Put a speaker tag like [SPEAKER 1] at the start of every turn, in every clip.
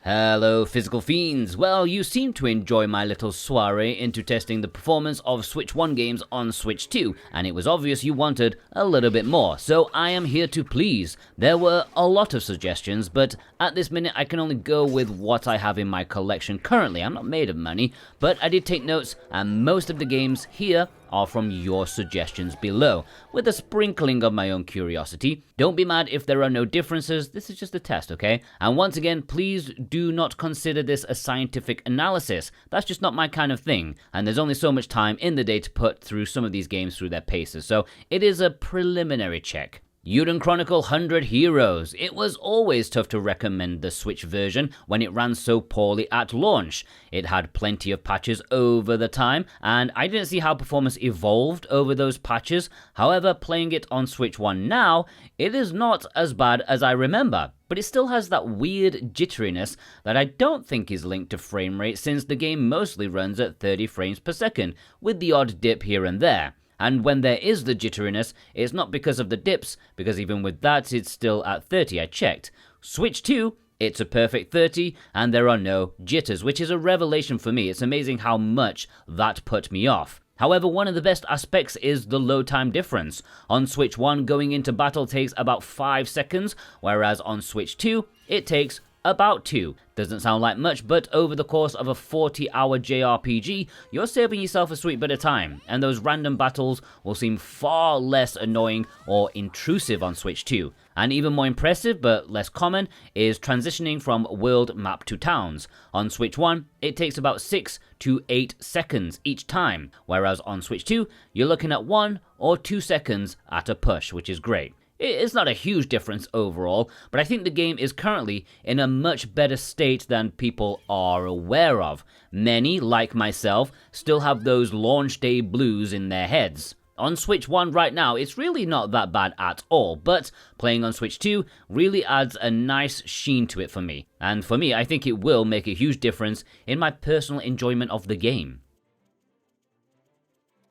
[SPEAKER 1] Hello physical fiends, well you seem to enjoy my little soiree into testing the performance of Switch 1 games on Switch 2, and it was obvious you wanted a little bit more, so I am here to please. There were a lot of suggestions, but at this minute I can only go with what I have in my collection currently. I'm not made of money, but I did take notes, and most of the games here are from your suggestions below, with a sprinkling of my own curiosity. Don't be mad if there are no differences, this is just a test, okay? And once again, please do not consider this a scientific analysis. That's just not my kind of thing, and there's only so much time in the day to put through some of these games through their paces, so it is a preliminary check. Eiyuden Chronicle 100 Heroes. It was always tough to recommend the Switch version when it ran so poorly at launch. It had plenty of patches over the time, and I didn't see how performance evolved over those patches. However, playing it on Switch 1 now, it is not as bad as I remember, but it still has that weird jitteriness that I don't think is linked to frame rate, since the game mostly runs at 30 frames per second, with the odd dip here and there. And when there is the jitteriness, it's not because of the dips, because even with that, it's still at 30, I checked. Switch 2, it's a perfect 30, and there are no jitters, which is a revelation for me. It's amazing how much that put me off. However, one of the best aspects is the load time difference. On Switch 1, going into battle takes about 5 seconds, whereas on Switch 2, it takes about 2. Doesn't sound like much, but over the course of a 40-hour JRPG, you're saving yourself a sweet bit of time, and those random battles will seem far less annoying or intrusive on Switch 2. And even more impressive, but less common, is transitioning from world map to towns. On Switch 1, it takes about 6 to 8 seconds each time, whereas on Switch 2, you're looking at 1 or 2 seconds at a push, which is great. It's not a huge difference overall, but I think the game is currently in a much better state than people are aware of. Many, like myself, still have those launch day blues in their heads. On Switch 1 right now, it's really not that bad at all, but playing on Switch 2 really adds a nice sheen to it for me. And for me, I think it will make a huge difference in my personal enjoyment of the game.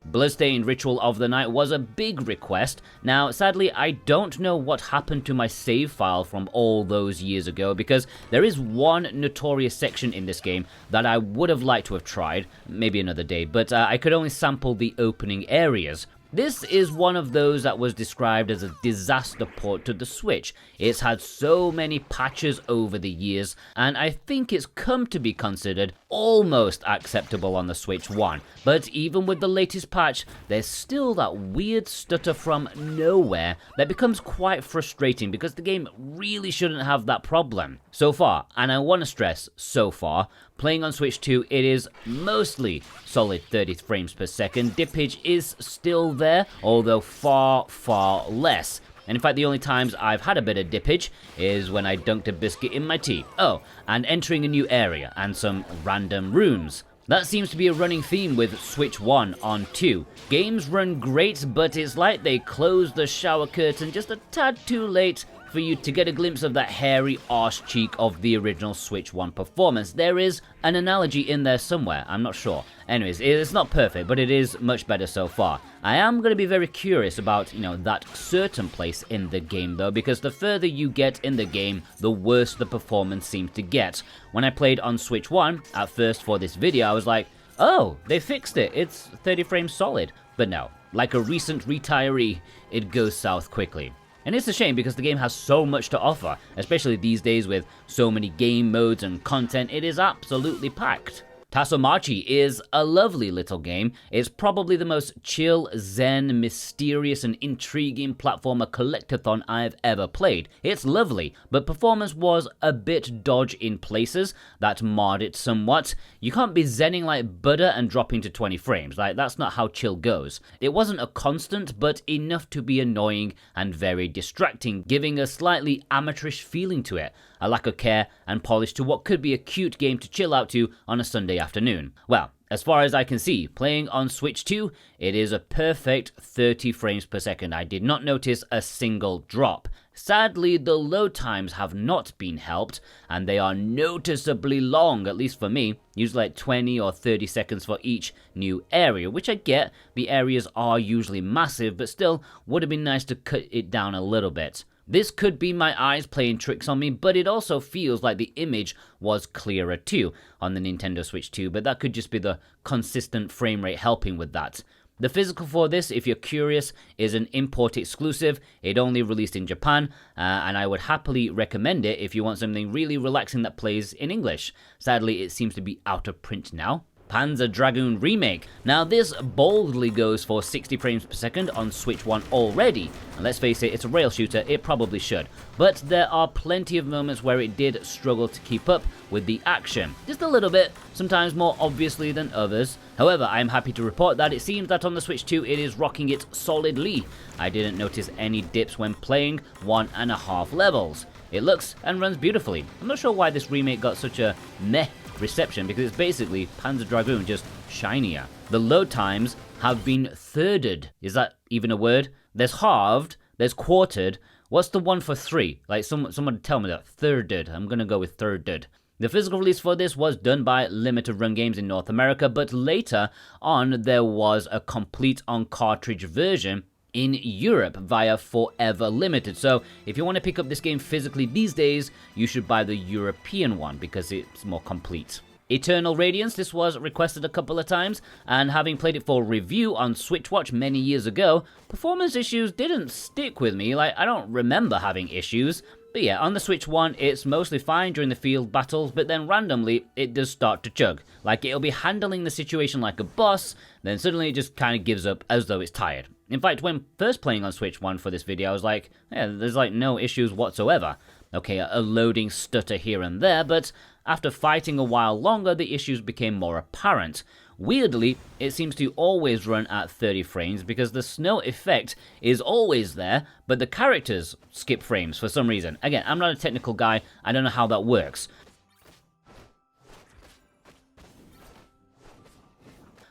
[SPEAKER 1] Bloodstained Ritual of the Night was a big request. Now, sadly, I don't know what happened to my save file from all those years ago, because there is one notorious section in this game that I would have liked to have tried, maybe another day, but I could only sample the opening areas. This is one of those that was described as a disaster port to the Switch. It's had so many patches over the years, and I think it's come to be considered almost acceptable on the Switch 1. But even with the latest patch, there's still that weird stutter from nowhere that becomes quite frustrating, because the game really shouldn't have that problem. So far, and I want to stress so far, playing on Switch 2, it is mostly solid 30 frames per second. Dippage is still there, although far, far less. And in fact, the only times I've had a bit of dippage is when I dunked a biscuit in my tea. Oh, and entering a new area and some random rooms. That seems to be a running theme with Switch 1 on 2. Games run great, but it's like they closed the shower curtain just a tad too late for you to get a glimpse of that hairy arse cheek of the original Switch 1 performance. There is an analogy in there somewhere, I'm not sure. Anyways, it's not perfect, but it is much better so far. I am going to be very curious about, that certain place in the game though, because the further you get in the game, the worse the performance seems to get. When I played on Switch 1, at first for this video, I was like, oh, they fixed it, it's 30 frames solid. But no, like a recent retiree, it goes south quickly. And it's a shame, because the game has so much to offer, especially these days with so many game modes and content. It is absolutely packed. Tasomachi is a lovely little game. It's probably the most chill, zen, mysterious and intriguing platformer collectathon I've ever played. It's lovely, but performance was a bit dodgy in places that marred it somewhat. You can't be zenning like butter and dropping to 20 frames, that's not how chill goes. It wasn't a constant, but enough to be annoying and very distracting, giving a slightly amateurish feeling to it. A lack of care and polish to what could be a cute game to chill out to on a Sunday afternoon. Well, as far as I can see, playing on Switch 2, it is a perfect 30 frames per second. I did not notice a single drop. Sadly, the load times have not been helped, and they are noticeably long, at least for me, usually like 20 or 30 seconds for each new area, which I get, the areas are usually massive, but still would have been nice to cut it down a little bit. This could be my eyes playing tricks on me, but it also feels like the image was clearer too on the Nintendo Switch 2, but that could just be the consistent frame rate helping with that. The physical for this, if you're curious, is an import exclusive. It only released in Japan, and I would happily recommend it if you want something really relaxing that plays in English. Sadly, it seems to be out of print now. Panzer Dragoon Remake. Now this boldly goes for 60 frames per second on Switch 1 already, and let's face it, it's a rail shooter, it probably should. But there are plenty of moments where it did struggle to keep up with the action. Just a little bit, sometimes more obviously than others. However, I am happy to report that it seems that on the Switch 2 it is rocking it solidly. I didn't notice any dips when playing 1.5 levels. It looks and runs beautifully. I'm not sure why this remake got such a meh reception, because it's basically Panzer Dragoon, just shinier. The load times have been thirded. Is that even a word? There's halved, there's quartered. What's the one for 3? Like, someone tell me that. Thirded. I'm gonna go with thirded. The physical release for this was done by Limited Run Games in North America, but later on there was a complete on-cartridge version in Europe via Forever Limited. So if you want to pick up this game physically these days, you should buy the European one because it's more complete. Eternal Radiance, this was requested a couple of times, and having played it for review on Switchwatch many years ago, performance issues didn't stick with me. Like, I don't remember having issues. But yeah, on the Switch 1, it's mostly fine during the field battles, but then randomly, it does start to chug. Like, it'll be handling the situation like a boss, then suddenly it just kind of gives up as though it's tired. In fact, when first playing on Switch 1 for this video, I was like, yeah, there's like no issues whatsoever. Okay, a loading stutter here and there, but after fighting a while longer, the issues became more apparent. Weirdly, it seems to always run at 30 frames because the snow effect is always there, but the characters skip frames for some reason. Again, I'm not a technical guy, I don't know how that works.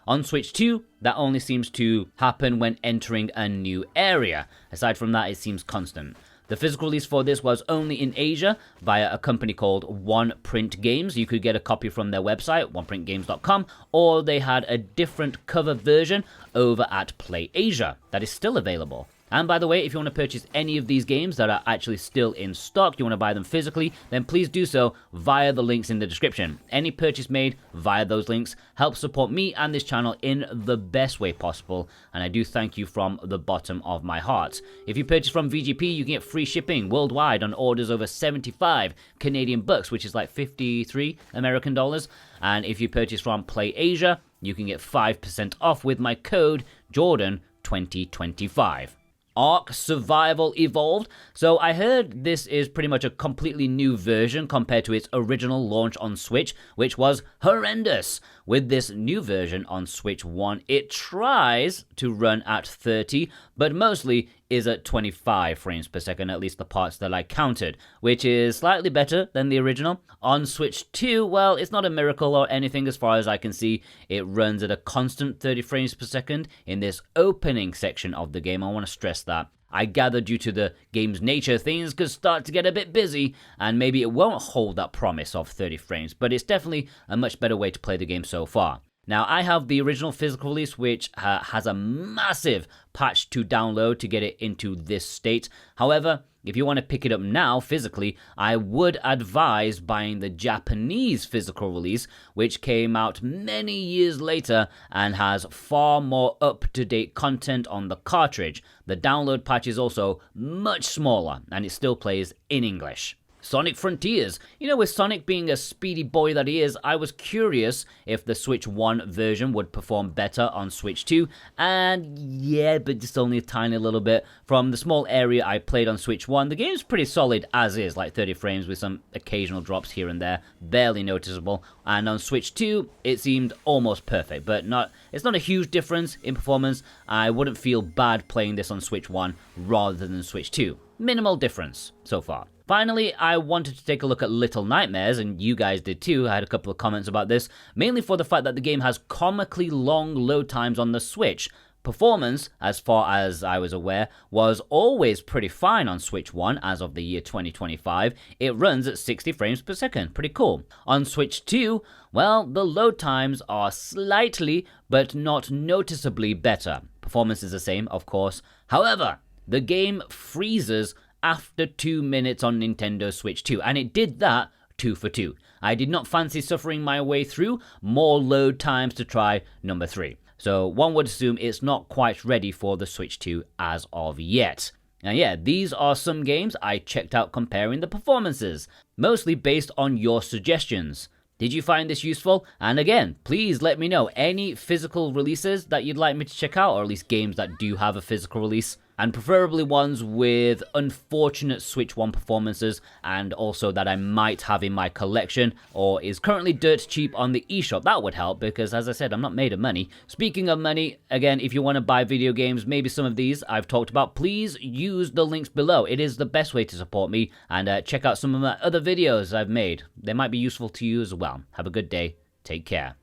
[SPEAKER 1] On Switch 2, that only seems to happen when entering a new area. Aside from that, it seems constant. The physical release for this was only in Asia via a company called One Print Games. You could get a copy from their website, oneprintgames.com, or they had a different cover version over at Play Asia that is still available. And by the way, if you want to purchase any of these games that are actually still in stock, you want to buy them physically, then please do so via the links in the description. Any purchase made via those links helps support me and this channel in the best way possible, and I do thank you from the bottom of my heart. If you purchase from VGP, you can get free shipping worldwide on orders over 75 Canadian bucks, which is like 53 American dollars. And if you purchase from Play Asia, you can get 5% off with my code Jordan2025. Ark Survival Evolved. So I heard this is pretty much a completely new version compared to its original launch on Switch, which was horrendous. With this new version on Switch 1, it tries to run at 30, but mostly is at 25 frames per second, at least the parts that I counted, which is slightly better than the original. On Switch 2, well, it's not a miracle or anything as far as I can see. It runs at a constant 30 frames per second in this opening section of the game. I want to stress that. I gather due to the game's nature, things could start to get a bit busy, and maybe it won't hold that promise of 30 frames, but it's definitely a much better way to play the game so far. Now, I have the original physical release, which has a massive patch to download to get it into this state. However, if you want to pick it up now physically, I would advise buying the Japanese physical release, which came out many years later and has far more up-to-date content on the cartridge. The download patch is also much smaller, and it still plays in English. Sonic Frontiers. You know, with Sonic being a speedy boy that he is, I was curious if the Switch 1 version would perform better on Switch 2, and yeah, but just only a tiny little bit. From the small area I played on Switch 1, the game's pretty solid as is, like 30 frames with some occasional drops here and there, barely noticeable, and on Switch 2, it seemed almost perfect, but it's not a huge difference in performance. I wouldn't feel bad playing this on Switch 1 rather than Switch 2. Minimal difference so far. Finally, I wanted to take a look at Little Nightmares, and you guys did too. I had a couple of comments about this, mainly for the fact that the game has comically long load times on the Switch. Performance, as far as I was aware, was always pretty fine on Switch 1 as of the year 2025. It runs at 60 frames per second, pretty cool. On Switch 2, well, the load times are slightly, but not noticeably better. Performance is the same, of course. However, the game freezes after 2 minutes on Nintendo Switch 2, and it did that 2 for 2. I did not fancy suffering my way through more load times to try number 3. So one would assume it's not quite ready for the Switch 2 as of yet. And yeah, these are some games I checked out comparing the performances, mostly based on your suggestions. Did you find this useful? And again, please let me know any physical releases that you'd like me to check out, or at least games that do have a physical release, and preferably ones with unfortunate Switch 1 performances, and also that I might have in my collection, or is currently dirt cheap on the eShop. That would help, because as I said, I'm not made of money. Speaking of money, again, if you want to buy video games, maybe some of these I've talked about, please use the links below. It is the best way to support me, and check out some of my other videos I've made. They might be useful to you as well. Have a good day. Take care.